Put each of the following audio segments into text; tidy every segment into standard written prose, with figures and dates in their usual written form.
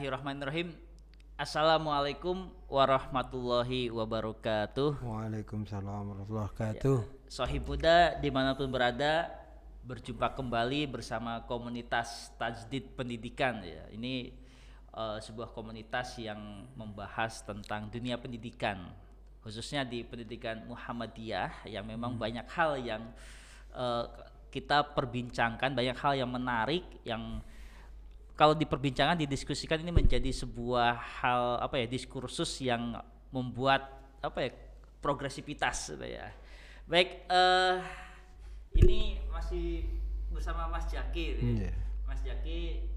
Bismillahirrahmanirrahim. Assalamualaikum warahmatullahi wabarakatuh. Waalaikumsalam warahmatullahi Ya, wabarakatuh. Sohib Buddha dimanapun berada, berjumpa kembali bersama komunitas Tajdid Pendidikan. Ya, ini sebuah komunitas yang membahas tentang dunia pendidikan, khususnya di pendidikan Muhammadiyah yang memang banyak hal yang eh, kita perbincangkan, banyak hal yang menarik yang kalau diperbincangkan didiskusikan ini menjadi sebuah hal diskursus yang membuat progresivitas gitu ya. Baik, ini masih bersama Mas Jaki gitu ya. Iya. Mas Jaki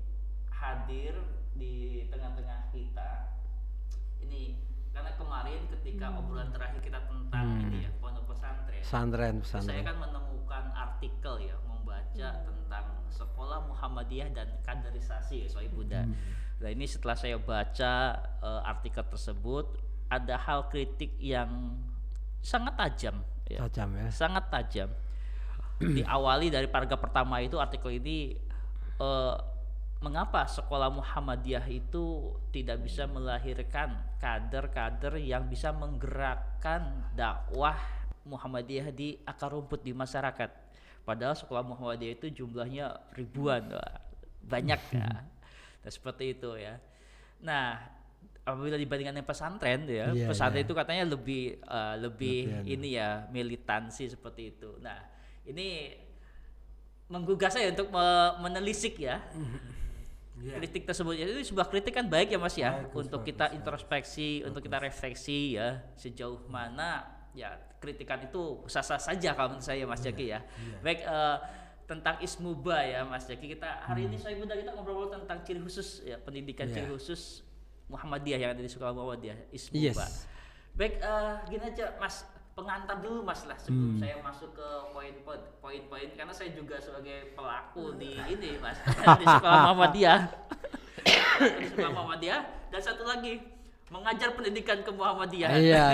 hadir di tengah-tengah kita ini karena kemarin ketika obrolan terakhir kita tentang ini ya pondok pesantren. Pesantren, Terus saya pesantren. kan menemukan artikel ya, membaca tentang sekolah Muhammadiyah dan kaderisasi ya Sohib Buddha. Nah ini setelah saya baca artikel tersebut, ada hal kritik yang sangat tajam ya. Tajam ya. Sangat tajam. Diawali dari paragraf pertama itu artikel ini eh, mengapa sekolah Muhammadiyah itu tidak bisa melahirkan kader-kader yang bisa menggerakkan dakwah Muhammadiyah di akar rumput di masyarakat. Padahal sekolah Muhammadiyah itu jumlahnya ribuan, banyak ya. Nah, seperti itu ya. Nah, apabila dibandingkan dengan pesantren ya, Iya, pesantren iya. itu katanya lebih Lebih ini ya, militansi seperti itu. Nah, ini menggugah saya untuk menelisik ya kritik tersebut. Jadi sebuah kritik kan baik ya Mas ya, Bagus, untuk bagus, kita bagus. introspeksi, untuk kita refleksi ya sejauh mana ya kritikan itu sah-sah saja kalau menurut saya Mas Jaki ya. Baik, tentang Ismuba ya Mas Jaki, kita hari ini saya mudah kita ngobrol tentang ciri khusus ya pendidikan Iya. ciri khusus Muhammadiyah yang ada di sekolah Muhammadiyah Ismuba. Yes. Baik, gini aja Mas, pengantar dulu Mas lah sebelum saya masuk ke poin-poin karena saya juga sebagai pelaku di ini Mas di sekolah Muhammadiyah. Di sekolah Muhammadiyah dan satu lagi mengajar pendidikan ke Muhammadiyah. Iya.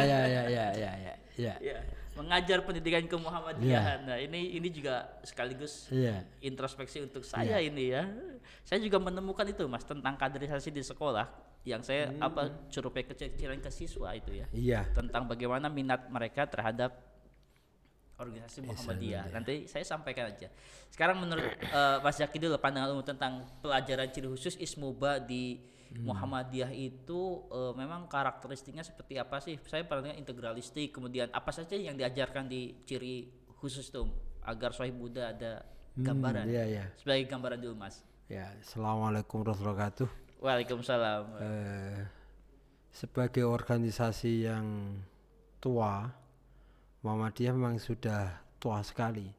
Ya, mengajar pendidikan ke Muhammadiyah. Nah, ini juga sekaligus Iya. introspeksi untuk saya ini ya. Saya juga menemukan itu Mas tentang kaderisasi di sekolah yang saya survei kecil-kecilan ke siswa itu ya. Iya. Tentang bagaimana minat mereka terhadap organisasi Muhammadiyah. Nanti saya sampaikan aja. Sekarang menurut Mas Zaki dulu pandangan umum tentang pelajaran ciri khusus Ismuba di Muhammadiyah itu memang karakteristiknya seperti apa sih? Saya pernah integralistik, kemudian apa saja yang diajarkan di ciri khusus itu agar Sohib Buddha ada gambaran. Iya. Sebagai gambaran dulu Mas. Ya, assalamualaikum warahmatullahi wabarakatuh. Waalaikumsalam. Sebagai organisasi yang tua, Muhammadiyah memang sudah tua sekali.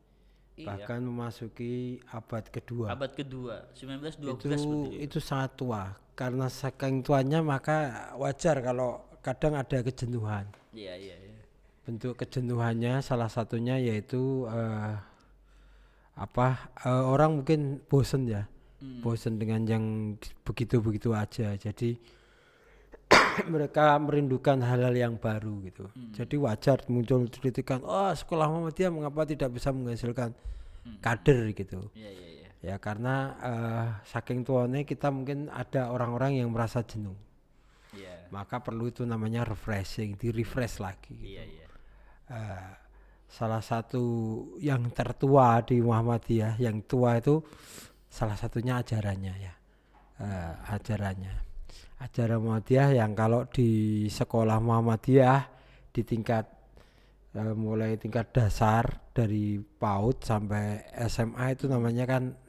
Iya. Bahkan memasuki abad kedua. Abad kedua, 1912 seperti Itu sangat tua. Karena saking tuanya maka wajar kalau kadang ada kejenuhan. Iya. Bentuk kejenuhannya salah satunya yaitu orang mungkin bosen ya. Bosen dengan yang begitu-begitu aja. Jadi mereka merindukan hal-hal yang baru gitu. Jadi wajar muncul kritikan, sekolah Muhammadiyah mengapa tidak bisa menghasilkan kader gitu. Iya. Ya karena saking tuanya kita mungkin ada orang-orang yang merasa jenuh. Iya. Maka perlu itu namanya refreshing, di-refresh lagi gitu. Iya. Salah satu yang tertua di Muhammadiyah, yang tua itu salah satunya ajarannya ya. Ajaran Muhammadiyah yang kalau di sekolah Muhammadiyah di tingkat mulai tingkat dasar dari PAUD sampai SMA itu namanya kan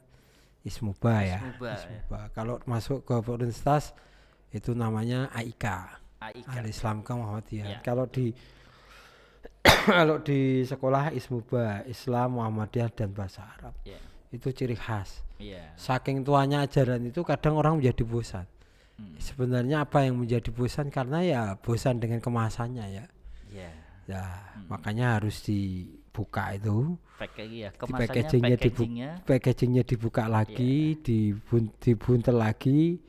Ismuba ya. Ismuba. Kalau masuk ke universitas itu namanya AIK. Al-Islam Muhammadiyah. Ya. Kalau di sekolah Ismuba, Islam, Muhammadiyah dan bahasa Arab. Ya. Itu ciri khas. Iya. Saking tuanya ajaran itu kadang orang menjadi bosan. Sebenarnya apa yang menjadi bosan karena ya bosan dengan kemasannya ya. Iya. Ya, makanya harus dibuka itu. Packagingnya dibuka lagi, dibuntel lagi,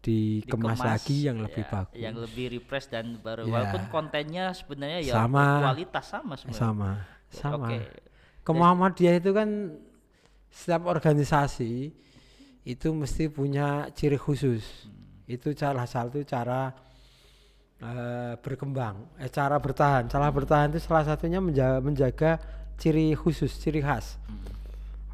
dikemas lagi yang lebih bagus. Yang lebih refresh dan baru. Ya. Walaupun kontennya sebenarnya ya Sama. kualitas sama sebenarnya. Sama. Oke. Ke Muhammadiyah itu kan setiap organisasi itu mesti punya ciri khusus. Itu salah satu cara berkembang, cara bertahan. Cara bertahan itu salah satunya menjaga ciri khusus, ciri khas.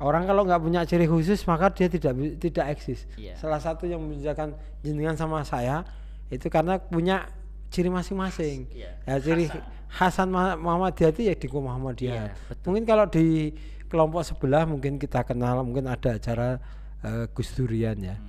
Orang kalau nggak punya ciri khusus maka dia tidak eksis. Iya. Salah satu yang membedakan jenengan sama saya itu karena punya ciri masing-masing. Iya. Ya, ciri khasan Muhammadiyah itu ya di Muhammadiyah. Iya, betul. Mungkin kalau di kelompok sebelah mungkin kita kenal, mungkin ada acara Gus Durian ya.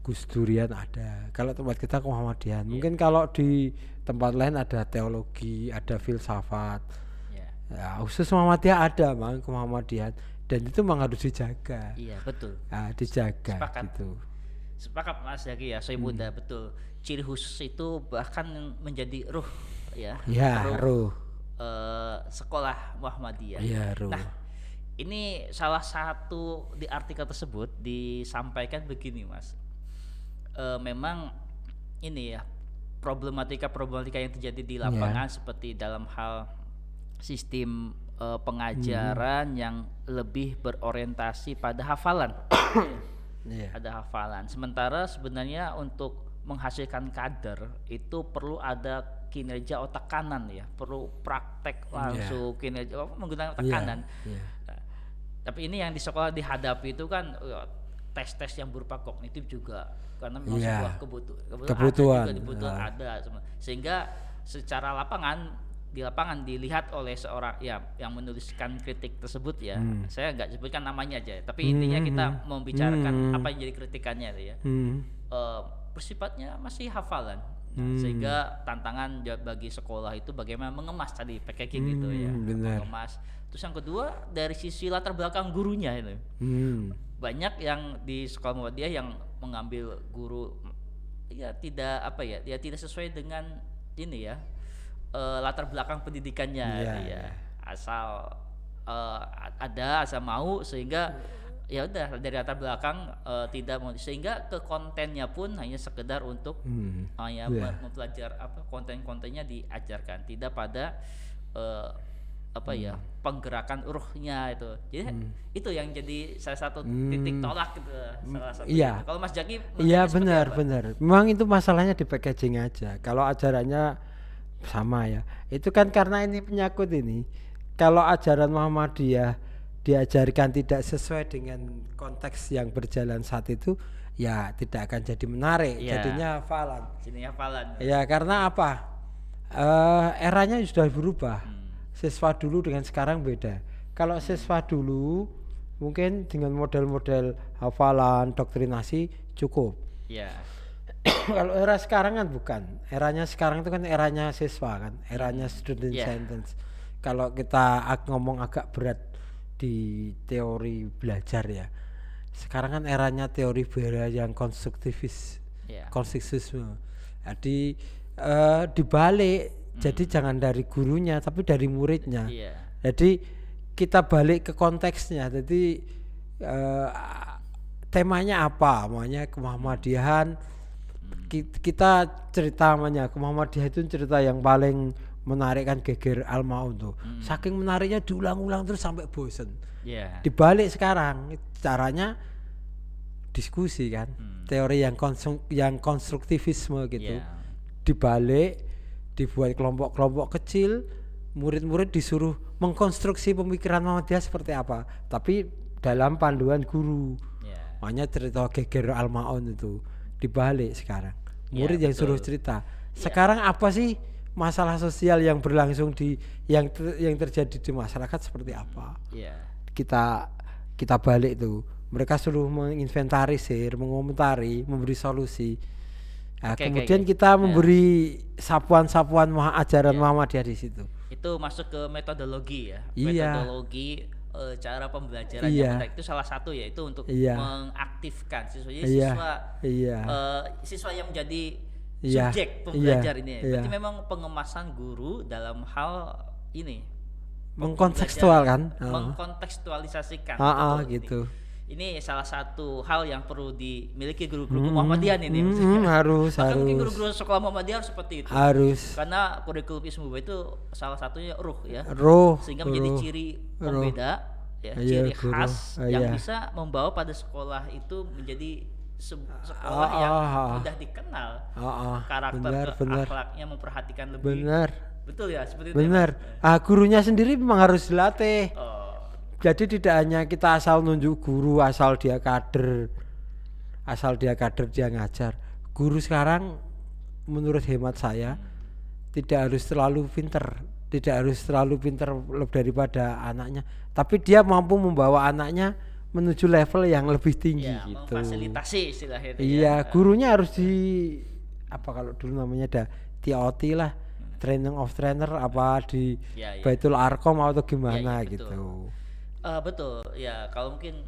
Gus Durian ada. Kalau tempat kita Muhammadiyah. Mungkin kalau di tempat lain ada teologi, ada filsafat. Iya. Ya, khusus Muhammadiyah ada, Bang, Muhammadiyah. Dan itu memang harus dijaga. Iya, betul. Nah, dijaga Sepakat. gitu. Sepakat Mas Zaki ya, saya muda betul. Ciri khusus itu bahkan menjadi ruh ya. Ya, ruh. Sekolah Muhammadiyah. Iya, ruh. Nah, ini salah satu di artikel tersebut disampaikan begini, Mas. Memang ini ya problematika yang terjadi di lapangan seperti dalam hal sistem pengajaran yang lebih berorientasi pada hafalan. Iya. Ada hafalan. Sementara sebenarnya untuk menghasilkan kader itu perlu ada kinerja otak kanan ya, perlu praktek langsung kinerja menggunakan otak kanan. Iya. Nah, tapi ini yang di sekolah dihadapi itu kan tes-tes yang berupa kognitif juga karena memang sebuah kebutuhan ada sehingga secara di lapangan dilihat oleh seorang ya yang menuliskan kritik tersebut ya. Saya nggak sebutkan namanya aja, tapi intinya kita membicarakan apa yang jadi kritikannya ya. Bersifatnya masih hafalan. Sehingga tantangan bagi sekolah itu bagaimana mengemas tadi packaging gitu ya. Mengemas. Terus yang kedua dari sisi latar belakang gurunya itu. Banyak yang di sekolah Muhammadiyah yang mengambil guru ya tidak tidak sesuai dengan ini ya latar belakang pendidikannya asal asal mau sehingga ya udah dari latar belakang tidak mau sehingga ke kontennya pun hanya sekedar untuk mempelajari konten-kontennya diajarkan tidak pada penggerakan ruhnya itu. Jadi itu yang jadi salah satu titik tolak gitu. Salah satu. Kalau Mas Jaki iya benar. Memang itu masalahnya di packaging aja. Kalau ajarannya sama ya. Itu kan karena ini penyakut ini. Kalau ajaran Muhammadiyah diajarkan tidak sesuai dengan konteks yang berjalan saat itu, ya tidak akan jadi menarik. Jadinya hafalan. Ya karena apa? Eranya sudah berubah. Siswa dulu dengan sekarang beda. Kalau siswa dulu mungkin dengan model-model hafalan, doktrinasi cukup. Kalau era sekarang kan bukan. Eranya sekarang itu kan eranya siswa kan, eranya student sentence. Kalau kita ngomong agak berat di teori belajar ya. Sekarang kan eranya teori belajar yang konstruktivisme. Jadi dibalik. Jadi jangan dari gurunya tapi dari muridnya. Jadi kita balik ke konteksnya. Jadi temanya apa? Namanya Muhammadiyahan. Kita cerita namanya Muhammadiyah itu cerita yang paling menarik kan Geger Al-Maun tuh. Saking menariknya diulang-ulang terus sampai bosen. Dibalik sekarang caranya diskusi kan. Teori yang konstruktivisme gitu. Dibalik dibuat kelompok-kelompok kecil, murid-murid disuruh mengkonstruksi pemikiran Muhammadiyah seperti apa, tapi dalam panduan guru. Makanya cerita Geger Al-Maun itu dibalik sekarang. Murid yang suruh cerita. Sekarang apa sih masalah sosial yang berlangsung yang terjadi di masyarakat seperti apa? Kita balik tuh. Mereka suruh menginventarisir, mengomentari, memberi solusi. Nah, kemudian kita memberi sapuan-sapuan ajaran Muhammadiyah di situ. Itu masuk ke metodologi ya. Metodologi cara pembelajaran yang menarik itu salah satu ya itu untuk mengaktifkan siswa. Jadi siswa yang menjadi subjek pembelajar ini. Berarti memang pengemasan guru dalam hal ini mengkontekstualkan, mengkontekstualisasikan. Gitu. Ini salah satu hal yang perlu dimiliki guru-guru Muhammadiyah ini. Harus. Mungkin guru-guru sekolah Muhammadiyah harus seperti itu. Harus. Karena kurikulum Ismubah itu salah satunya ruh ya. Sehingga menjadi ciri pembeda, ciri khas yang bisa membawa pada sekolah itu menjadi sekolah yang ah. mudah dikenal, Oh, karakter benar, ke benar, akhlaknya memperhatikan lebih. benar, Betul ya, seperti itu ya, Mas? benar. Gurunya sendiri memang harus dilatih. Oh, Jadi tidak hanya kita asal nunjuk guru, asal dia kader dia ngajar. Guru sekarang menurut hemat saya tidak harus terlalu pinter, tidak harus terlalu pinter daripada anaknya, tapi dia mampu membawa anaknya menuju level yang lebih tinggi ya gitu. memfasilitasi istilahnya itu ya. Iya, gurunya harus di apa kalau dulu namanya ada TOT lah, training of trainer apa di Ya, ya. Baitul Arqam atau gimana Iya, betul. gitu. Betul ya, kalau mungkin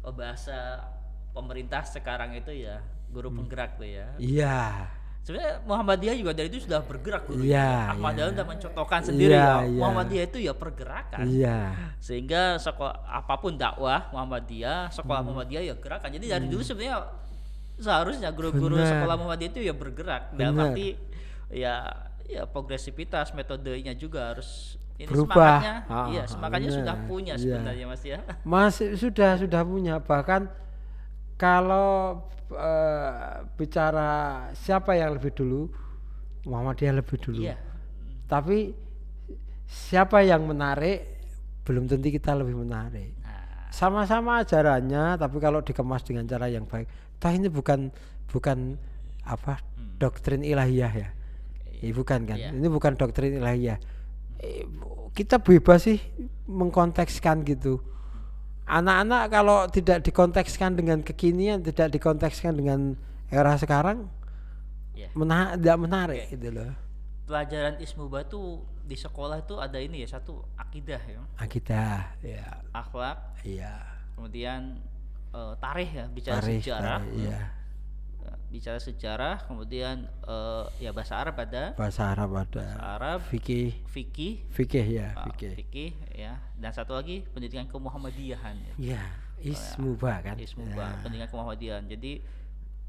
bahasa pemerintah sekarang itu ya guru penggerak tuh ya. Iya, Sebenarnya Muhammadiyah juga dari itu sudah bergerak dulu Iya, ya. Ahmad iya. Dahlan sudah mencontohkan sendiri Iya, ya. iya. Muhammadiyah itu ya pergerakan. iya, Sehingga sekolah apapun dakwah Muhammadiyah, sekolah Muhammadiyah ya gerakan. Jadi dari dulu sebenarnya seharusnya guru-guru Benar. sekolah Muhammadiyah itu ya bergerak. Dalam Benar. arti ya progresivitas metodenya juga harus ini Berubah. semangatnya. Iya, semangatnya benar. sudah punya Iya. sebenarnya Mas ya. Masih sudah punya, bahkan kalau bicara siapa yang lebih dulu, Muhammadiyah lebih dulu. Iya. Tapi siapa yang menarik belum tentu kita lebih menarik. Nah, Sama-sama ajarannya, tapi kalau dikemas dengan cara yang baik. Toh ini bukan apa doktrin ilahiyah ya. Bukan kan? Iya. Ini bukan doktrin ilahiyah. Kita bebas sih mengkontekskan gitu. Anak-anak kalau tidak dikontekskan dengan kekinian, tidak dikontekskan dengan era sekarang, iya. tidak menarik gitu loh. Pelajaran Ismuba tuh di sekolah itu ada ini ya, satu akidah ya, Akidah, ya, akhlak, iya. kemudian tarikh ya, bicara Tarikh, sejarah. iya. Bicara sejarah, kemudian ya bahasa Arab ada, Bahasa Arab ada. bahasa Arab, Fikih, fikih, ya, fikih. fikih ya, dan satu lagi pendidikan kemuhammadiyahan ya. Iya, Ismuba kan. Ismuba, Ya. pendidikan kemuhammadiyahan. Jadi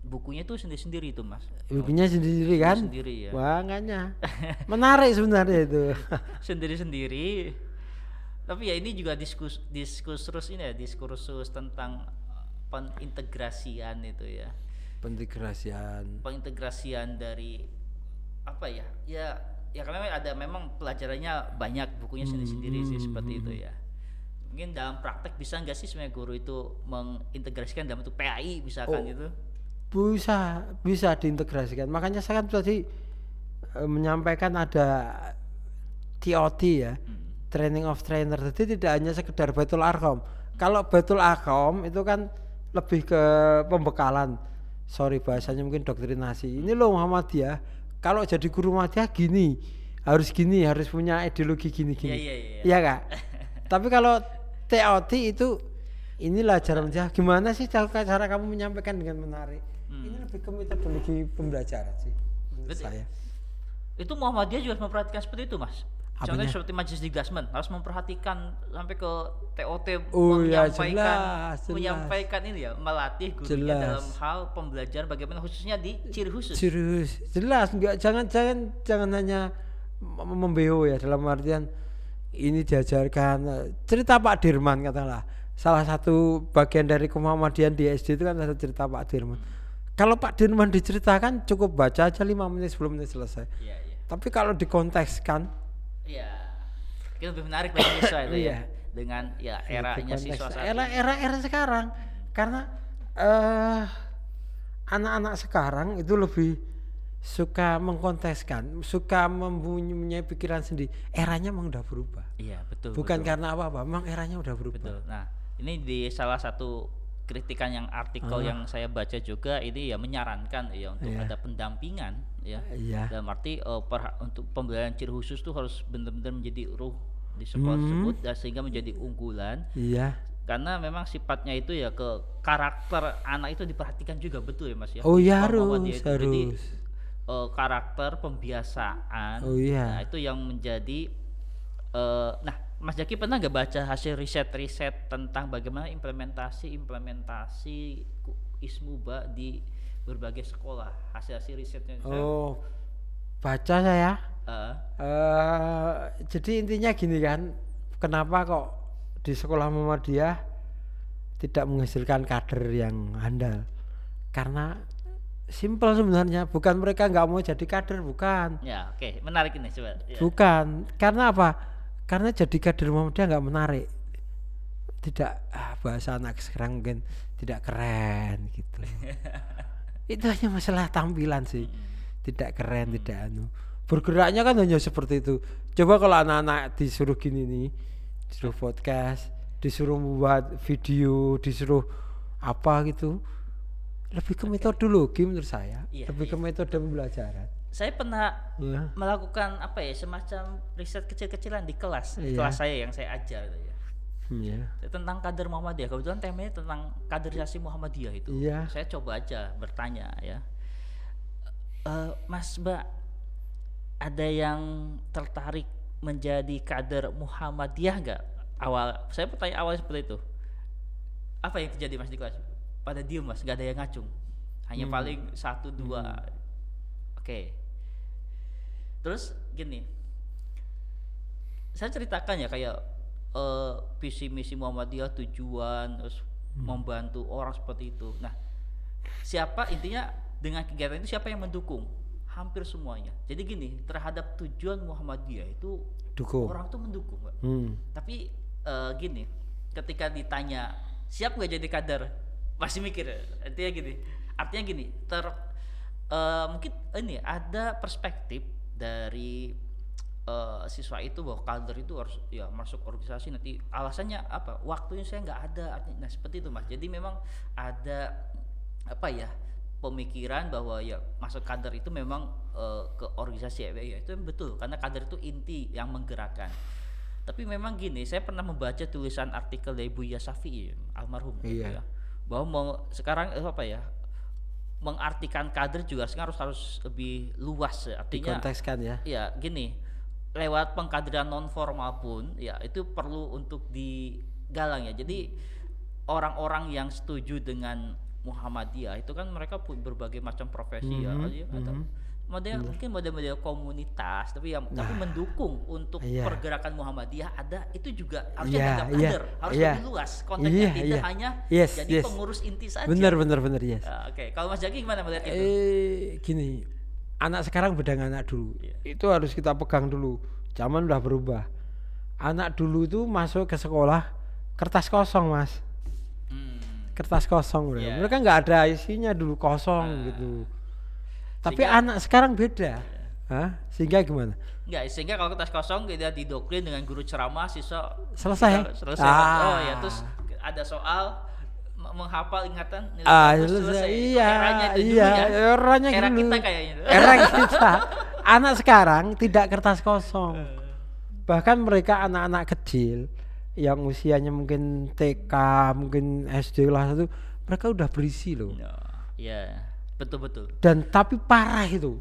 bukunya tuh sendiri-sendiri itu Mas. Ibunya sendiri kan? Sendiri ya. Makanya menarik sebenarnya itu. Sendiri-sendiri. Tapi ya ini juga diskursus ini ya, diskursus tentang penintegrasian itu ya. Pengintegrasian dari apa ya? Ya karena memang pelajarannya banyak, bukunya sendiri-sendiri sih seperti itu ya. Mungkin dalam praktek bisa nggak sih sebenarnya guru itu mengintegrasikan dalam bentuk PAI misalkan gitu? Bisa diintegrasikan. Makanya saya kan tadi menyampaikan ada TOT ya, training of trainer. Jadi tidak hanya sekedar Baitul Arqam. Kalau Baitul Arqam itu kan lebih ke pembekalan. Sorry bahasanya mungkin doktrinasi. Ini loh Muhammadiyah, kalau jadi guru Muhammadiyah gini, harus punya ideologi gini. Iya. Iya Kak. Tapi kalau TOT itu inilah cara menjawab. Gimana sih cara kamu menyampaikan dengan menarik? Ini lebih ke metodologi pembelajaran sih menurut Betul. saya. Itu Muhammadiyah juga harus memperhatikan seperti itu Mas. Apanya? Contohnya seperti Majelis Digasmen harus memperhatikan sampai ke TOT, Oh ya, jelas. menyampaikan ini ya, melatih gurunya Jelas. dalam hal pembelajaran bagaimana khususnya di ciri khusus. Serius, jelas enggak, jangan hanya membeho ya, dalam artian ini diajarkan cerita Pak Dirman katakanlah. Salah satu bagian dari Muhammadiyah di SD itu kan ada cerita Pak Dirman. Kalau Pak Dirman diceritakan cukup baca aja 5 menit 10 menit selesai. Iya. Tapi kalau dikontekskan, Iya. Itu lebih menarik bagi siswa itu Iya. ya. Dengan ya eranya siswa saat ini. era sekarang, karena anak-anak sekarang itu lebih suka mengkonteskan, suka mempunyai pikiran sendiri. Eranya memang udah berubah. Iya, betul. Bukan betul. karena apa-apa, memang eranya udah berubah. Betul. Nah, ini di salah satu kritikan yang artikel yang saya baca juga ini ya menyarankan ya untuk Iya. ada pendampingan ya. Iya. Dalam arti untuk pembelajaran ciri khusus tuh harus benar-benar menjadi ruh di sekolah tersebut dan sehingga menjadi unggulan Iya. karena memang sifatnya itu ya ke karakter anak itu diperhatikan juga betul ya Mas ya. Oh Di iya, sekolah Muhammadiyah itu. Jadi harus. karakter pembiasaan. Oh iya. Nah, itu yang menjadi nah, Mas Jaki pernah nggak baca hasil riset tentang bagaimana implementasi Ismuba di berbagai sekolah, hasil risetnya? Oh, baca saya. Eh, Jadi intinya gini kan, kenapa kok di sekolah Muhammadiyah tidak menghasilkan kader yang handal? Karena simpel sebenarnya, bukan mereka nggak mau jadi kader, bukan. Ya, oke, menarik ini coba. Ya. Bukan. Karena apa? Karena jadi kader Muhammadiyah nggak menarik. Tidak, bahasa anak sekarang mungkin tidak keren gitu. Itu hanya masalah tampilan sih. Tidak keren, tidak anu. Bergeraknya kan hanya seperti itu. Coba kalau anak-anak disuruh gini nih, disuruh podcast, disuruh membuat video, disuruh apa gitu, lebih ke metodologi menurut saya, Iya, lebih ke metode pembelajaran. Saya pernah Ya. melakukan apa ya, semacam riset kecil-kecilan di kelas, di Iya. kelas saya yang saya ajar gitu ya. Iya. Tentang kader Muhammadiyah. Kebetulan temanya tentang kaderisasi Muhammadiyah itu. Iya. Saya coba aja bertanya ya. Mas Mbak, ada yang tertarik menjadi kader Muhammadiyah nggak? Saya bertanya awal seperti itu. Apa yang terjadi Mas di kelas? Pada diem Mas, nggak ada yang ngacung. Hanya paling 1-2. Oke. Terus gini, saya ceritakan ya kayak visi misi Muhammadiyah, tujuan, terus membantu orang seperti itu. Nah, siapa intinya dengan kegiatan itu siapa yang mendukung? Hampir semuanya. Jadi gini, terhadap tujuan Muhammadiyah itu Dukung. orang tuh mendukung, Pak. Tapi gini, ketika ditanya siap nggak jadi kader, masih mikir. Artinya gini, mungkin ini ada perspektif dari siswa itu bahwa kader itu harus ya masuk organisasi, nanti alasannya apa? Waktunya saya nggak ada. Artinya, nah seperti itu Mas. Jadi memang ada apa ya, pemikiran bahwa ya masuk kader itu memang ke organisasi ya itu betul, karena kader itu inti yang menggerakkan. Tapi memang gini, saya pernah membaca tulisan artikel dari Buya Syafi'i almarhum gitu ya, bahwa sekarang apa ya, mengartikan kader juga sekarang harus lebih luas ya. Artinya Dikontekskan ya. ya gini, lewat pengkaderan non formal pun ya itu perlu untuk digalang ya. Jadi orang-orang yang setuju dengan Muhammadiyah itu kan mereka berbagai macam profesi ya, atau mungkin model-model komunitas, tapi mendukung untuk pergerakan Muhammadiyah ada, itu juga harusnya ada kader, harus lebih luas konteksnya, tidak hanya jadi pengurus inti saja. Benar, yes. Oke. Kalau Mas Jaki gimana melihat itu? Gini, anak sekarang beda dengan anak dulu. Itu harus kita pegang dulu. Zaman udah berubah. Anak dulu itu masuk ke sekolah kertas kosong, Mas. Kertas kosong, mereka nggak ada isinya dulu, kosong gitu. Tapi anak sekarang beda. Sehingga gimana? Sehingga kalau kertas kosong kita didoktrin dengan guru ceramah, siswa selesai. Oh ya, terus ada soal menghafal ingatan nilai selesai. Eranya kita kayaknya. Era kita. Anak sekarang tidak kertas kosong. Bahkan mereka anak-anak kecil yang usianya mungkin TK, mungkin SD kelas 1, mereka udah berisi loh. Iya, betul. Dan tapi parah itu.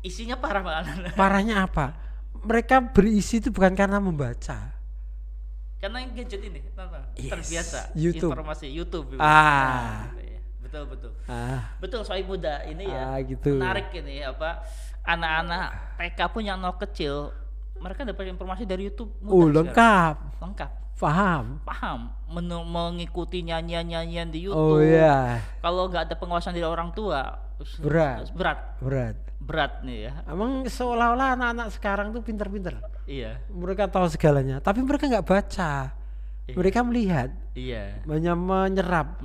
Isinya parah banget. Parahnya apa? Mereka berisi itu bukan karena membaca. Karena yang gadget ini terbiasa YouTube. Informasi YouTube. Betul. Betul, soal muda ini ya. Gitu. Menarik ini apa? Anak-anak TK pun yang nol kecil, mereka dapat informasi dari YouTube lengkap. Paham. Mengikuti nyanyian di YouTube. Kalau nggak ada pengawasan dari orang tua, berat nih ya. Emang seolah-olah anak-anak sekarang tuh pinter-pinter. Iya. Mereka tahu segalanya, tapi mereka nggak baca. Mereka melihat. Iya. Menyerap.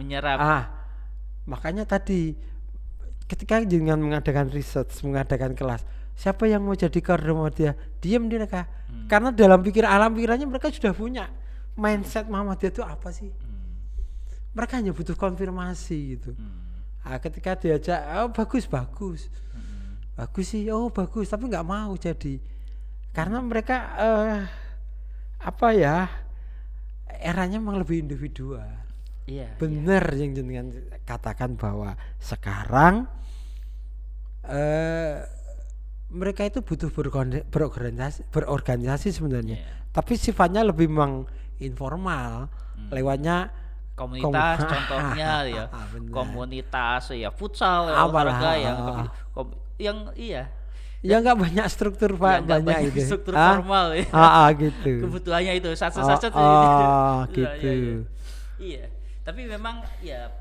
Makanya tadi ketika dengan mengadakan riset, mengadakan kelas, siapa yang mau jadi kader Muhammadiyah? Diam mereka. Karena dalam alam pikirannya mereka sudah punya mindset Muhammadiyah itu apa sih? Mereka hanya butuh konfirmasi gitu. Ketika diajak, bagus sih, bagus, tapi nggak mau jadi. Karena mereka eranya memang lebih individual. Benar yang jenengan katakan bahwa sekarang mereka itu butuh berorganisasi sebenarnya, tapi sifatnya lebih informal, lewatnya komunitas, contohnya ya komunitas ya futsal, olahraga yang ya nggak banyak struktur banyak itu struktur formal ya. Gitu. Kebutuhannya itu gitu. Iya. Tapi memang ya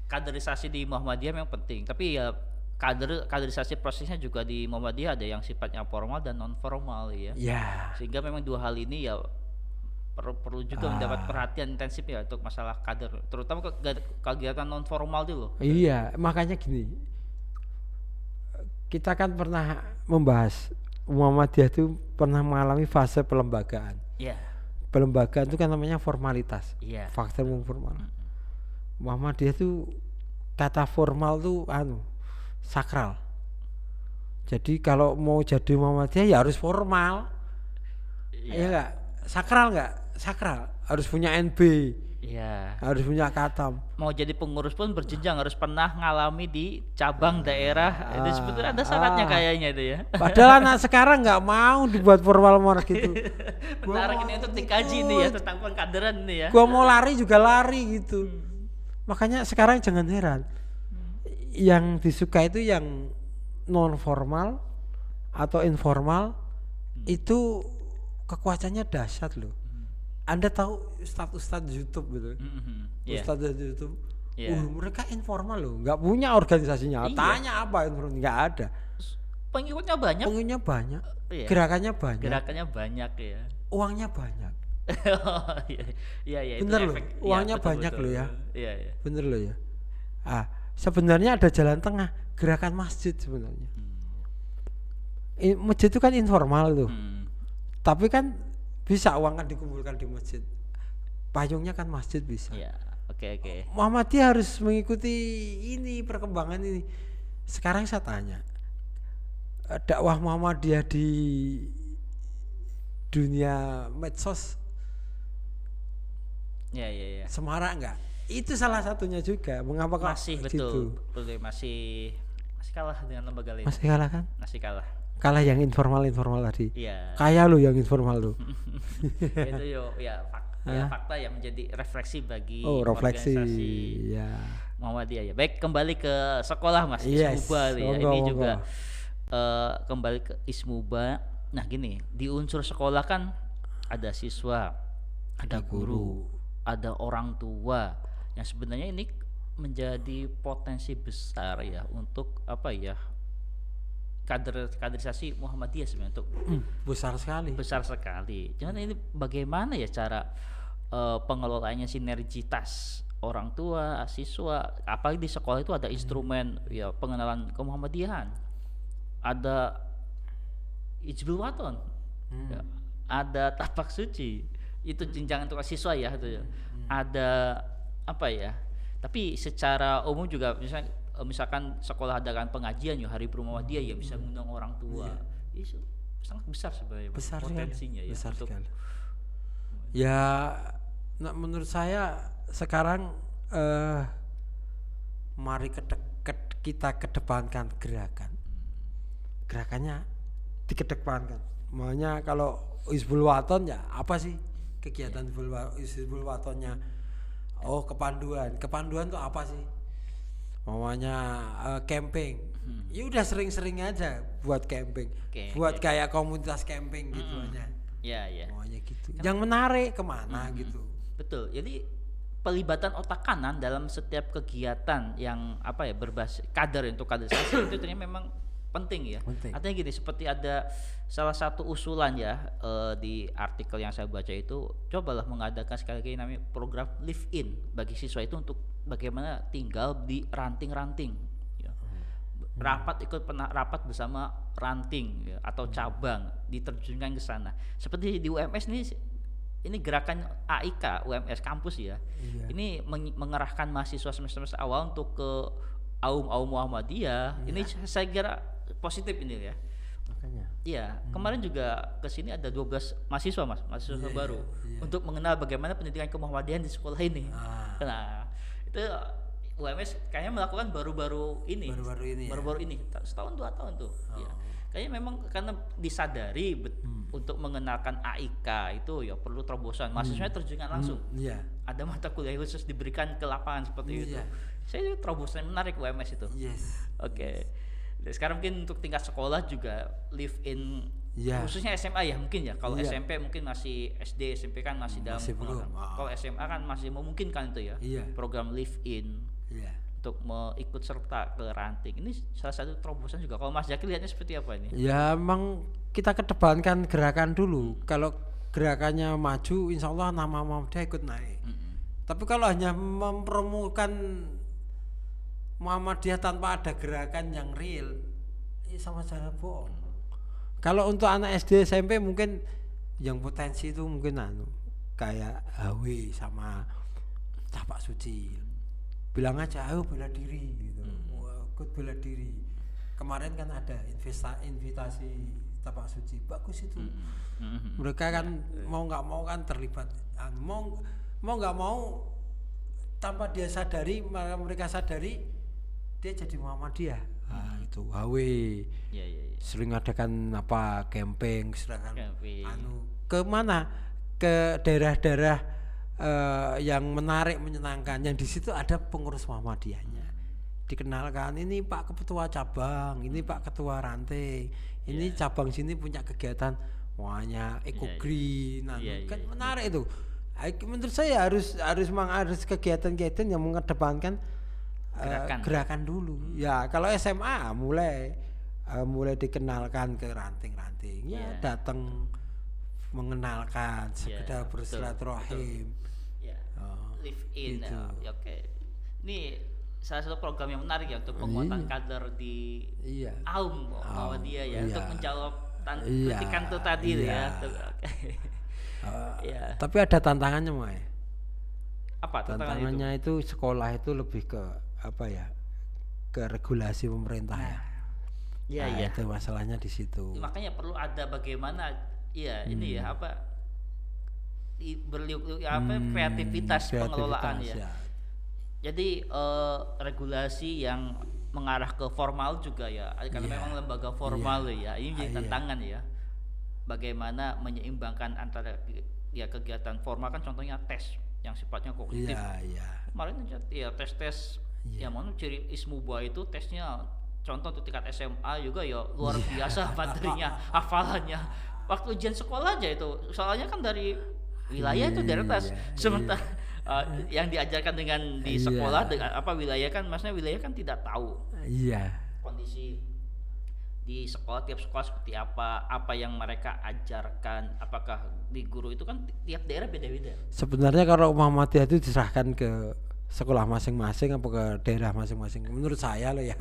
kaderisasi di Muhammadiyah memang penting, tapi ya kaderisasi prosesnya juga di Muhammadiyah ada yang sifatnya formal dan non formal ya. Ya, Sehingga memang dua hal ini ya perlu juga mendapat perhatian intensif ya untuk masalah kader, terutama kegiatan non formal dulu. iya, makanya gini. Kita kan pernah membahas Muhammadiyah itu pernah mengalami fase pelembagaan. Iya, Pelembagaan itu kan namanya formalitas, iya. faktor formal. Muhammadiyah itu kata formal tuh sakral. Jadi kalau mau jadi Muhammadiyah ya harus formal. Iya enggak? Sakral enggak? Sakral. Harus punya NB, Iya. harus punya katam. Mau jadi pengurus pun berjenjang, harus pernah ngalami di cabang daerah. Itu sebetulnya ada syaratnya kayaknya itu ya. Padahal anak sekarang nggak mau dibuat formal gitu. Menarik ini untuk dikaji nih ya tentang pengkaderan nih ya. Gua mau lari juga lari gitu. Makanya sekarang jangan heran. Yang disuka itu yang non formal atau informal itu kekuasaannya dahsyat loh. Anda tahu ustadz YouTube gitu. Iya. Ustadz YouTube. Iya. Mereka informal loh, nggak punya organisasinya. Iya. Tanya apa informal, nggak ada. Pengikutnya banyak. Pengikutnya banyak, Iya. gerakannya banyak, Gerakannya banyak ya. uangnya banyak. Iya, iya. Bener itu loh, efek. Iya, uangnya betul, banyak betul. loh ya. Iya, iya. Bener loh ya. Sebenarnya ada jalan tengah, gerakan masjid sebenarnya. Masjid itu kan informal tuh, tapi kan bisa uang kan dikumpulkan di masjid. Payungnya kan masjid bisa. Iya. Oke. Muhammadiyah harus mengikuti ini perkembangan ini. Sekarang saya tanya, dakwah Muhammadiyah di dunia medsos Iya. semarak enggak? Itu salah satunya juga. Mengapa kok Masih gitu? betul. Masih kalah dengan lembaga lain. Masih kalah kan? Masih kalah. Kalah yang informal tadi. Iya. Kaya lo yang informal lo. Itu fakta yang menjadi refleksi bagi Refleksi. organisasi Ya. Muhammadiyah ya. Baik, kembali ke sekolah Mas Yes, Ismuba ya. monggo, Ini monggo. juga kembali ke Ismuba. Nah, gini, di unsur sekolah kan ada siswa, ada guru, ada orang tua. Yang sebenarnya ini menjadi potensi besar ya untuk kaderisasi Muhammadiyah sebenarnya untuk Besar sekali. besar sekali. Cuman ini bagaimana ya cara pengelolaannya, sinergitas orang tua, siswa, apalagi di sekolah itu ada instrumen ya pengenalan kemuhammadiyahan, ada Hizbul Waton, ya, ada tapak suci, itu jenjang untuk siswa ya itu ya. Ada tapi secara umum juga misalkan sekolah adakan pengajian ya hari Muhammadiyah ya bisa mengundang orang tua. Itu sangat besar sebenarnya Besar potensinya sekali. ya Besar untuk sekali. Ya, menurut saya sekarang mari kita kedepankan gerakannya dikedepankan. Maunya kalau Hizbul Waton ya apa sih kegiatan Hizbul Watonnya? Kepanduan tuh apa sih? Maunya camping. Ya udah sering-sering aja buat camping. Buat kayak komunitas camping gitu aja. ya. Maunya gitu. Yang menarik kemana gitu. Betul. Jadi pelibatan otak kanan dalam setiap kegiatan yang berbasis untuk kaderisasi itu ternyata memang penting ya. Artinya gini, seperti ada salah satu usulan ya di artikel yang saya baca itu, cobalah mengadakan sekali lagi namanya program live in bagi siswa itu untuk bagaimana tinggal di ranting-ranting ya. Rapat bersama ranting ya, atau cabang diterjunkan ke sana. Seperti di UMS ini gerakan AIK UMS kampus ya. Ini mengerahkan mahasiswa semester awal untuk ke Aum Muhammadiyah. Ini saya kira positif ini ya. Makanya. Iya, kemarin juga ke sini ada 12 mahasiswa baru untuk mengenal bagaimana pendidikan kemuhammadiyahan di sekolah ini. Nah, itu UMS kayaknya melakukan baru-baru ini. Baru-baru ini, setahun 2 tahun tuh. Ya. Kayaknya memang karena disadari untuk mengenalkan AIK itu ya perlu terobosan. Mahasiswanya terjunkan langsung. Ada mata kuliah khusus diberikan ke lapangan seperti itu. Saya terobosan menarik UMS itu. Oke. Sekarang mungkin untuk tingkat sekolah juga live in khususnya SMA ya mungkin ya. Kalau SMP mungkin masih SD, SMP kan masih dalam belum. Kalau SMA kan masih memungkinkan itu ya. Program live in. untuk ikut serta ke ranting. Ini salah satu terobosan juga. Kalau Mas Jaki lihatnya seperti apa ini? Ya emang kita kedepankan gerakan dulu. Kalau gerakannya maju, insya Allah nama Muhammadiyah ikut naik. Tapi kalau hanya mempromokan Muhammadiyah tanpa ada gerakan yang real, sama saja bohong. Kalau untuk anak SD SMP mungkin yang potensi itu mungkin kayak HW sama Tapak Suci. Bilang aja ayo bela diri gitu. Wah, ikut bela diri. Kemarin kan ada invitasi Tapak Suci. Bagus itu. Mereka kan mau nggak mau kan terlibat. Mau nggak mau tanpa dia sadari, mereka sadari dia jadi Muhammadiyah. Itu HW. Ya. Sering adakan camping, sedangkan Camping. ke mana, ke daerah-daerah yang menarik, menyenangkan, yang di situ ada pengurus Muhammadiyahnya, dikenalkan ini Pak Ketua Cabang, ini Pak Ketua Ranting, ini cabang sini punya kegiatan wahnya eco-green, kan menarik itu. Menurut saya harus kegiatan-kegiatan yang mengedepankan gerakan dulu. Ya kalau SMA mulai dikenalkan ke ranting-ranting, ya datang mengenalkan, sekedar bersilaturahim. Live in. Gitu. Oke. Ini salah satu program yang menarik ya untuk penguatan kader di Muhammadiyah ya, untuk menjawab kritikan itu tadi ya. Tapi ada tantangannya, Mai. Apa tantangannya itu sekolah itu lebih ke ke regulasi pemerintah itu masalahnya di situ. Makanya perlu ada bagaimana ini kreativitas pengelolaan ya. Jadi regulasi yang mengarah ke formal juga ya, karena memang lembaga formal ya, ini jadi tantangan ya. Bagaimana menyeimbangkan antara kegiatan formal, kan contohnya tes yang sifatnya kognitif. Kemarin tes yang mana ciri Ismuba itu tesnya contoh untuk tingkat SMA juga ya luar biasa materinya, hafalannya. Waktu ujian sekolah aja itu soalnya kan dari wilayah itu dari atas. Sementara yang diajarkan dengan di sekolah dengan wilayah kan, maksudnya wilayah kan tidak tahu kondisi di sekolah, tiap sekolah seperti apa yang mereka ajarkan, apakah di guru itu kan tiap daerah beda-beda. Sebenarnya kalau Muhammadiyah itu diserahkan ke sekolah masing-masing apa ke daerah masing-masing, menurut saya loh ya.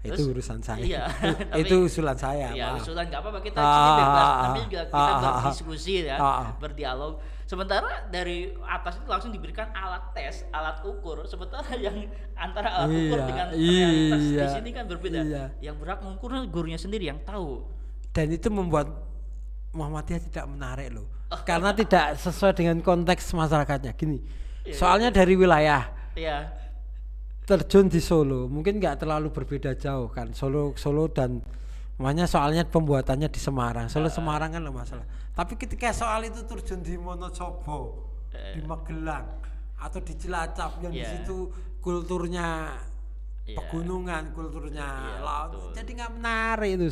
Terus, itu urusan saya. Itu usulan saya. Ya, usulan nggak apa-apa, kita sini bebas, tapi juga kita berdiskusi ya, berdialog. Sementara dari atas itu langsung diberikan alat tes, alat ukur. Sementara yang antara alat ukur dengan realitas di sini kan berbeda. Yang berhak mengukur gurunya sendiri yang tahu. Dan itu membuat Muhammadiyah tidak menarik loh, karena tidak sesuai dengan konteks masyarakatnya. Gini, soalnya dari wilayah. Terjun di Solo mungkin nggak terlalu berbeda jauh kan, Solo dan makanya soalnya pembuatannya di Semarang, Semarang kan masalah. Tapi ketika soal itu terjun di Wonosobo, di Magelang atau di Cilacap yang di situ kulturnya pegunungan, kulturnya laut, jadi nggak menarik itu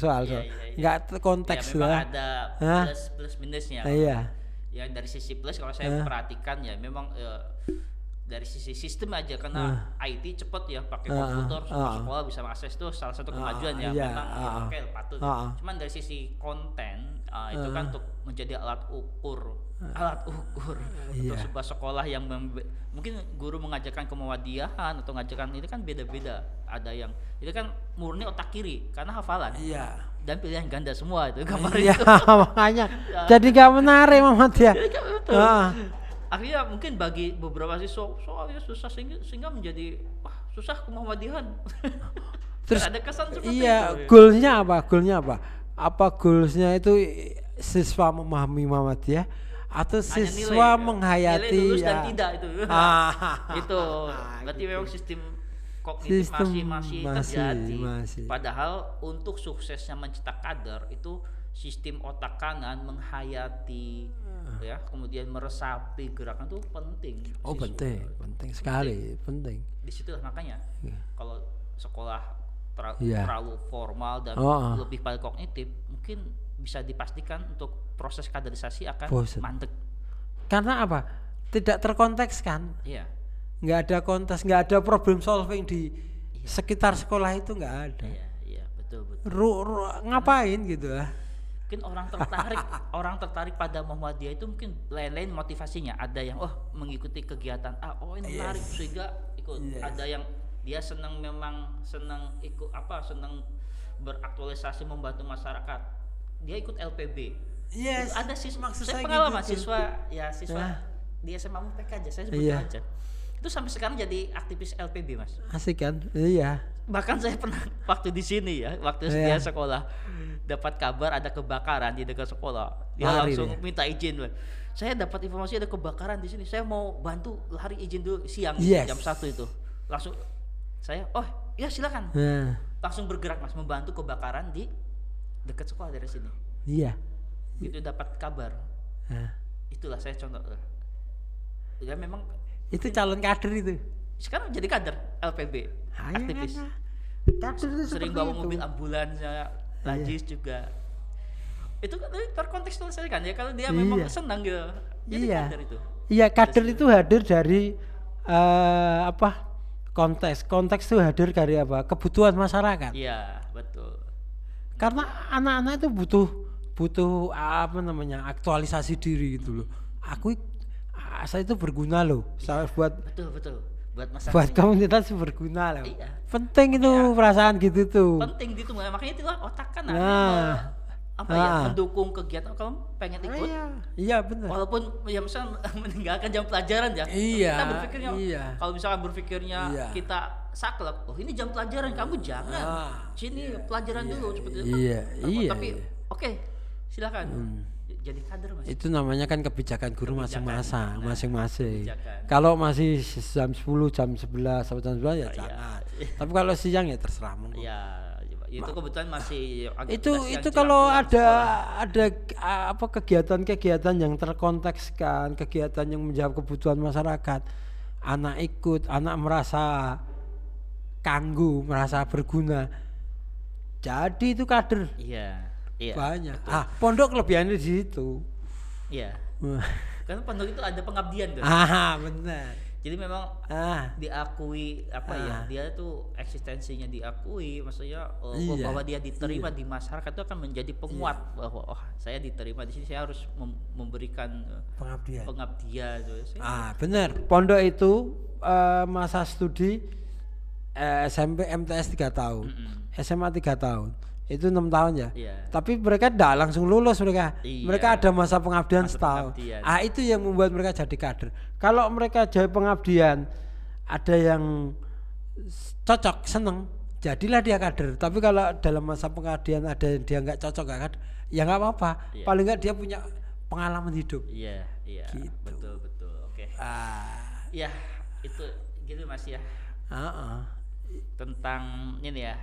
nggak konteks memang ada plus minusnya. Ya dari sisi plus kalau saya perhatikan ya memang dari sisi sistem aja, karena IT cepat ya, pakai komputer semua sekolah bisa mengakses, itu salah satu kemajuan memang patut. Cuman dari sisi konten itu kan untuk menjadi alat ukur untuk sebuah sekolah yang mungkin guru mengajarkan kemuhammadiyaan atau mengajarkan itu kan beda-beda. Ada yang itu kan murni otak kiri karena hafalan. Dan pilihan ganda semua itu kemarin itu. Makanya jadi gak menarik Muhammadiyah. Akhirnya mungkin bagi beberapa siswa soalnya susah sehingga menjadi susah kemuhammadiyahan. Terus ada kesan seperti itu. Goalsnya apa? Goalsnya itu siswa memahami Muhammadiyah atau siswa menghayati lulus dan tidak itu. Itu berarti memang sistem kognitif masih terjadi. Padahal untuk suksesnya mencetak kader itu sistem otak kanan menghayati kemudian meresapi gerakan itu penting. Penting sekali. Di situ makanya kalau sekolah terlalu formal dan lebih pada kognitif, mungkin bisa dipastikan untuk proses kaderisasi akan mandek. Karena apa? Tidak terkonteks kan? nggak ada kontes, nggak ada problem solving di sekitar sekolah itu nggak ada. Iya, iya, betul betul. Ngapain gitu ah? Mungkin orang tertarik pada Muhammadiyah itu mungkin lain-lain motivasinya. Ada yang mengikuti kegiatan ini menarik sehingga ikut. Ada yang dia memang senang ikut senang beraktualisasi membantu masyarakat. Dia ikut LPB. Yes. Ada siswa, maksud saya saya pengalaman gitu. siswa di SMA MUPK aja, saya sebut aja. Itu sampai sekarang jadi aktivis LPB, Mas. Asik kan? Iya. Bahkan saya pernah waktu di sini ya, waktu dia sekolah dapat kabar ada kebakaran di dekat sekolah, dia langsung minta izin. Saya dapat informasi ada kebakaran di sini, saya mau bantu, lari izin dulu siang jam 1 itu. Langsung saya, ya silakan. Langsung bergerak Mas, membantu kebakaran di dekat sekolah dari sini. Iya. Itu dapat kabar. Itulah saya contoh. Ya memang itu calon kader itu. Sekarang jadi kader LPB, aktivis. Kader itu Sering bawa mobil ambulans, Lajis juga. Itu kan terkontekstualisasikan ya, kalau dia memang senang gitu. Jadi kader itu. Iya, kader itu hadir dari konteks itu hadir dari kebutuhan masyarakat. Iya, betul. Karena anak-anak itu butuh aktualisasi diri gitu loh. Saya itu berguna loh. Saya buat betul buat masyarakat. Buat komunitas berguna loh. Iya. Penting itu perasaan gitu tuh. Penting gitu, makanya itulah otak kan mendukung kegiatan kalau pengen ikut. Iya benar. Walaupun ya misalnya meninggalkan jam pelajaran ya. Kita berpikirnya kalau misalkan berpikirnya kita saklek, ini jam pelajaran, kamu jangan. Sini pelajaran dulu seperti itu. Iya. Tapi oke, silakan. Jadi kader Mas. Itu namanya kan kebijakan guru masing-masing. Kalau masih jam 10, jam 11 sampai jam 12 ya jangan. Tapi kalau siang ya terserah monggo. Iya, itu kebetulan masih itu kalau ada kegiatan-kegiatan yang terkontekskan, kegiatan yang menjawab kebutuhan masyarakat, anak ikut, anak merasa kanggu, merasa berguna. Jadi itu kader. Iya. Banyak. Pondok kelebihannya di situ. Iya. Karena pondok itu ada pengabdian kan. Benar. Jadi memang diakui dia tuh eksistensinya diakui, maksudnya bahwa dia diterima di masyarakat itu akan menjadi penguat bahwa saya diterima di sini, saya harus memberikan pengabdian. Benar. Pondok itu masa studi SMP MTS 3 tahun, SMA 3 tahun. Itu 6 tahun ya. Tapi mereka tidak langsung lulus mereka ada masa pengabdian setahun. Itu yang membuat mereka jadi kader. Kalau mereka jadi pengabdian, ada yang cocok, seneng, jadilah dia kader. Tapi kalau dalam masa pengabdian ada yang dia nggak cocok, nggak kader, ya nggak apa-apa. Paling nggak dia punya pengalaman hidup. Iya. Gitu. Betul. Oke. Ya itu gitu Mas ya. Tentang ini ya.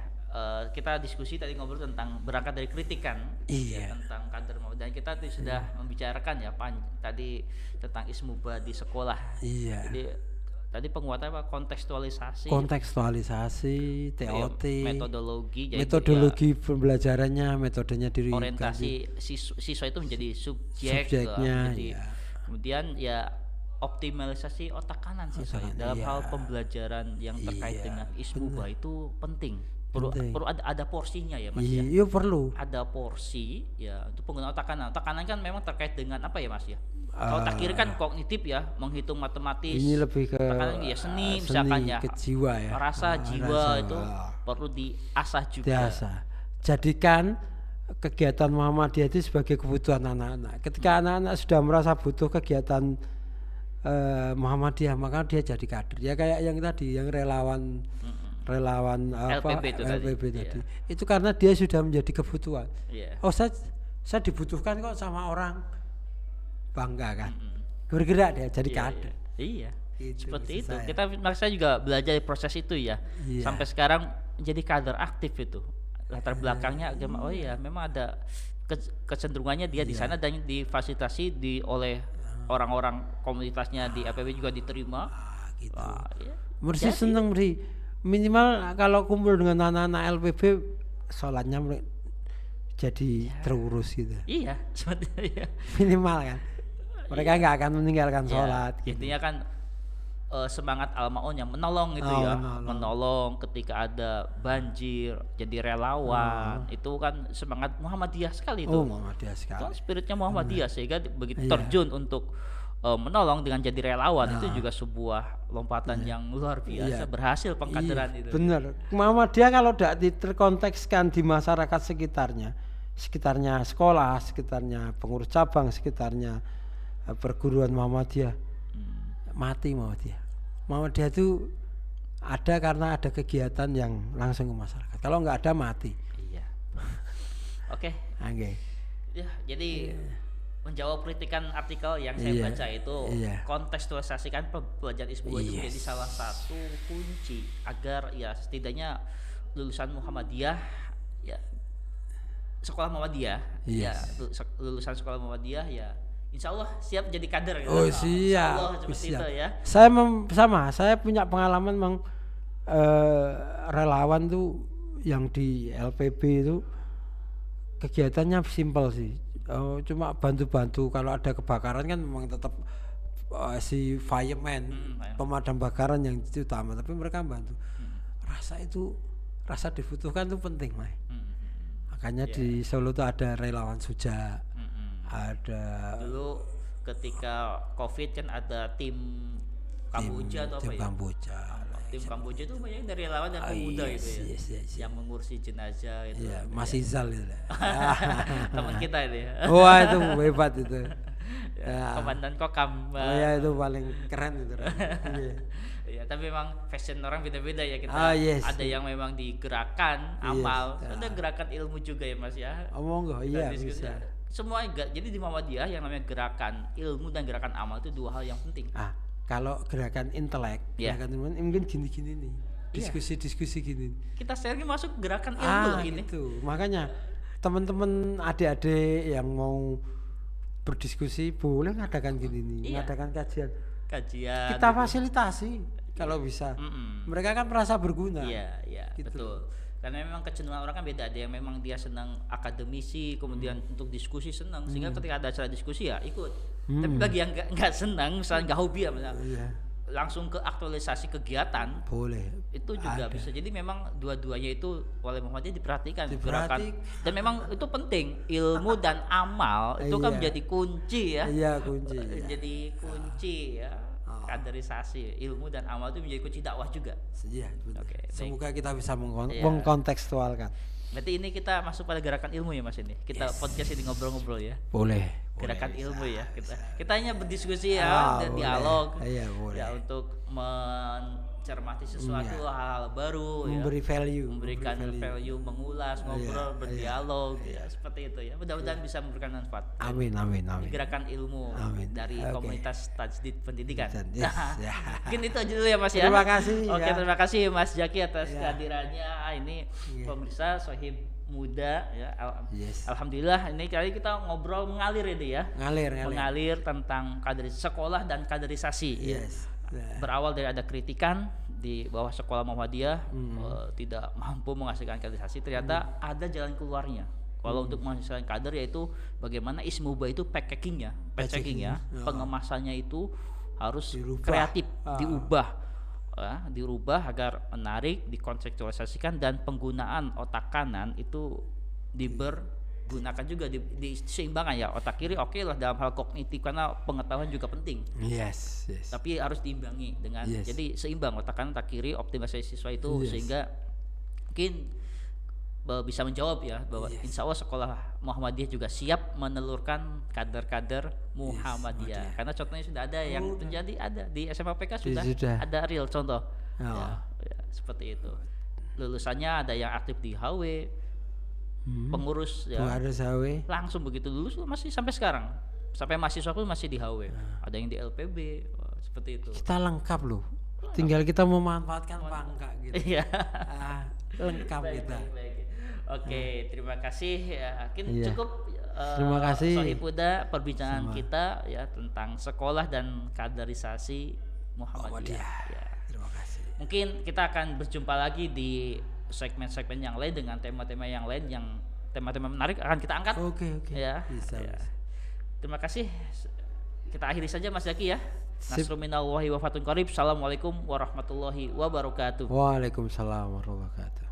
Kita diskusi tadi ngobrol tentang berangkat dari kritikan tentang kader, dan kita sudah membicarakan ya tadi tentang ismuba di sekolah. Jadi tadi penguatan kontekstualisasi, TOT, metodologi pembelajarannya, metodenya diri, orientasi siswa itu menjadi subjeknya. Kemudian ya optimalisasi otak kanan siswa dalam hal pembelajaran yang terkait dengan ismuba itu penting. Perlu ada porsinya ya Mas. Iya perlu. Ada porsi ya untuk penggunaan otak kanan. Otak kanan kan memang terkait dengan apa ya Mas ya? Kalau otak kiri kan kognitif ya, menghitung matematis. Ini lebih ke seni misalkan ya. Ke jiwa ya. Rasa jiwa itu perlu diasah juga. Jadikan kegiatan Muhammadiyah itu sebagai kebutuhan anak-anak. Ketika anak-anak sudah merasa butuh kegiatan Muhammadiyah, maka dia jadi kader. Ya kayak yang tadi, yang relawan LPB tadi. Itu karena dia sudah menjadi kebutuhan. Saya dibutuhkan kok sama orang, bangga kan. Bergerak dia jadi kader. Iya. Seperti itu. Saya juga belajar di proses itu ya. Sampai sekarang menjadi kader aktif itu. Latar belakangnya agama. Memang ada kecenderungannya dia di sana dan difasilitasi oleh orang-orang komunitasnya di LPB juga diterima. Gitu. Mesti seneng minimal kalau kumpul dengan anak-anak LPB, sholatnya jadi terurus gitu. Iya, seperti minimal kan. Mereka nggak akan meninggalkan sholat. Intinya kan semangat Al-Maun yang menolong itu Oh, ya, menolong. menolong ketika ada banjir, jadi relawan, itu kan semangat Muhammadiyah sekali itu. Oh, Muhammadiyah Itu sekali. kan spiritnya Muhammadiyah sehingga begitu Iya. terjun untuk menolong dengan jadi relawan itu juga sebuah lompatan yang luar biasa, Iya. berhasil pengkaderan Iya, itu. bener. Muhammadiyah kalau tidak terkontekskan di masyarakat sekitarnya sekolah, sekitarnya pengurus cabang, sekitarnya perguruan Muhammadiyah, mati Muhammadiyah. Muhammadiyah itu ada karena ada kegiatan yang langsung ke masyarakat. Kalau nggak ada mati. Iya. Oke, Oke. ya jadi menjawab kritikan artikel yang saya Iya, baca itu iya. kontekstualisasikan pelajaran ISBU itu menjadi salah satu kunci agar ya setidaknya lulusan Muhammadiyah ya sekolah Muhammadiyah ya Yes. lulusan sekolah Muhammadiyah ya insya Allah siap jadi kader gitu. Oh, Insya Allah siap. seperti siap. itu ya. Saya punya pengalaman memang relawan tuh yang di LPB itu kegiatannya simpel sih. Cuma bantu-bantu kalau ada kebakaran kan memang tetap si fireman, pemadam kebakaran yang itu utama, tapi mereka bantu. Rasa dibutuhkan itu penting, Mai. Makanya di Solo tuh ada relawan Suja. Ada Dulu ketika COVID kan ada tim Kamboja atau apa tim ya? Kamboja. Tim Kamboja itu banyak dari relawan dan pemuda yes, gitu ya. yes. Yang mengurusi jenazah itu. Iya, Mas Izal itu. Teman kita itu ya. Wah, itu hebat itu. Ya, Komandan Kokam. Oh ya, itu paling keren itu. Iya. Ya, tapi memang fashion orang beda-beda ya kita. Yes. Ada yang memang di gerakan amal, ada gerakan ilmu juga ya Mas ya. Omong enggak, iya Dan diskusi. bisa. Semua jadi di Muhammadiyah yang namanya gerakan ilmu dan gerakan amal itu dua hal yang penting. Kalau gerakan intelek, Iya. gerakan ilmu mungkin gini-gini nih. Iya. Diskusi-diskusi gini. Kita sekarang masuk gerakan ilmu loh ini. Itu. Makanya teman-teman adik-adik yang mau berdiskusi boleh ngadakan gini nih, Iya. ngadakan kajian. Kajian. Kita fasilitasi kalau bisa. Mereka kan merasa berguna. Iya, Gitu. betul. Karena memang kecenderungan orang kan beda. Ada yang memang dia senang akademisi, kemudian untuk diskusi senang, sehingga ketika ada acara diskusi ya ikut. Tapi bagi yang nggak senang, misalnya nggak hobi ya, misalnya Iya. langsung ke aktualisasi kegiatan, Boleh. itu juga bisa. Jadi memang dua-duanya itu oleh Muhammadiyah diperhatikan. Diperhati- Dan memang itu penting, ilmu dan amal itu kan Iya. menjadi kunci ya. Iya, kunci. Iya. Jadi kunci ya. Kaderisasi ilmu dan amal itu menjadi kunci dakwah juga. Iya, benar. Oke, baik. Semoga kita bisa Iya. mengkontekstualkan. Berarti ini kita masuk pada gerakan ilmu ya Mas ini. Kita podcast ini ngobrol-ngobrol ya. Boleh. Gerakan ilmu ya. Kita hanya berdiskusi ya dan boleh. dialog. Iya, boleh. Ya untuk mencermati sesuatu hal-hal baru Memberi ya. value. Memberikan value, mengulas, ngobrol, berdialog ya seperti itu ya. Mudah-mudahan bisa memberikan manfaat. Amin. Ini gerakan ilmu Amin. dari Oke. komunitas Tajdid Pendidikan. Yes, ya. Mungkin itu aja dulu ya Mas ya. Terima kasih, Oke, ya. terima kasih Mas Jaki atas Ya. kehadirannya. Ini Iya. pemirsa Sohib Muda ya. Yes. Alhamdulillah ini kali kita ngobrol mengalir ini ya. Ngalir. Mengalir tentang sekolah dan kaderisasi ya. Yes. Berawal dari ada kritikan di bawah sekolah Muhammadiyah tidak mampu menghasilkan kaderisasi, ternyata ada jalan keluarnya. Kalau untuk menghasilkan kader yaitu bagaimana Ismuba itu packaging ya, pengemasannya itu harus Dirubah. kreatif, dirubah agar menarik, dikonseptualisasikan dan penggunaan otak kanan itu dipergunakan juga diseimbangkan ya. Otak kiri oke lah dalam hal kognitif karena pengetahuan juga penting. Yes. Tapi harus diimbangi dengan Yes. jadi seimbang otak kanan otak kiri optimalisasi siswa itu Yes. sehingga mungkin bisa menjawab ya bahwa insya Allah sekolah Muhammadiyah juga siap menelurkan kader-kader Muhammadiyah karena contohnya sudah ada yang terjadi ada di SMA PK sudah ada real contoh ya, seperti itu lulusannya ada yang aktif di HW pengurus ya Ada sawe. langsung begitu lulus masih sampai sekarang sampai mahasiswa pun masih di HW ada yang di LPB seperti itu Kita lengkap loh. Tinggal kita memanfaatkan apa enggak gitu. iya Lengkap kita. baik. Oke, terima kasih ya. Mungkin Iya. cukup Terima kasih. Sohib Muda perbincangan kita ya tentang sekolah dan kaderisasi Muhammadiyah. Ya. Terima kasih. Mungkin kita akan berjumpa lagi di segmen-segmen yang lain dengan tema-tema yang lain yang tema-tema menarik akan kita angkat. Oke. Ya. Bisa. Ya. Terima kasih. Kita akhiri saja Mas Zaki ya. Sip. Nasrun minallahi wa fathun qarib. Assalamualaikum warahmatullahi wabarakatuh. Waalaikumsalam warahmatullahi wabarakatuh.